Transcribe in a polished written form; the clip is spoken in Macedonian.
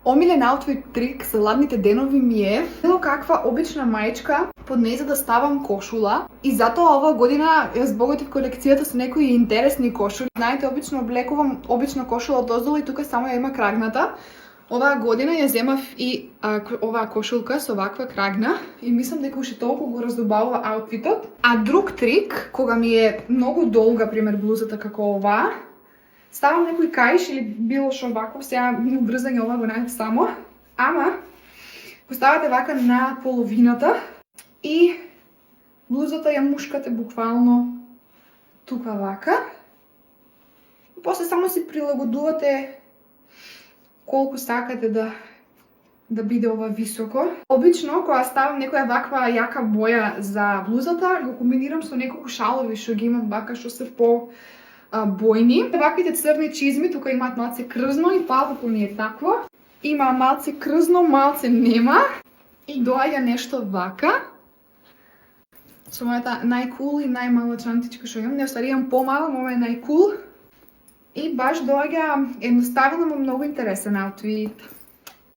Омилен аутфит трик за ладните денови ми е било каква обична маечка под нејза да ставам кошула. И затоа оваа година ја збогатив колекцијата со некои интересни кошули. Знаете, обично облекувам обична кошула одоздолу и тука само ја има крагната. Оваа година ја земав и оваа кошулка со ваква крагна и мислам дека уште толку го раздобавува аутфитот. А друг трик, кога ми е многу долга, пример блузата како оваа, ставам некој каиш или било што вако, сега ми убрзање ова го најдов само, ама го ставате вака на половината и блузата ја мушкате буквално тука вака. И после само си прилагодувате колку сакате да биде ова високо. Обично, кога ставам некоја ваква јака боја за блузата, го комбинирам со неколку шалови што ги имам вака што се по бојни. Ваквите црни чизми тука имаат малце крзно и палтото ми е такво. Има малце крзно, малце нема. И доаѓа нешто вака. Со мојата најкул и најмала чантичка што имам. Не, остари имам помала, ова е најкул. И баш доаѓа едноставен, но многу интересен аутфит.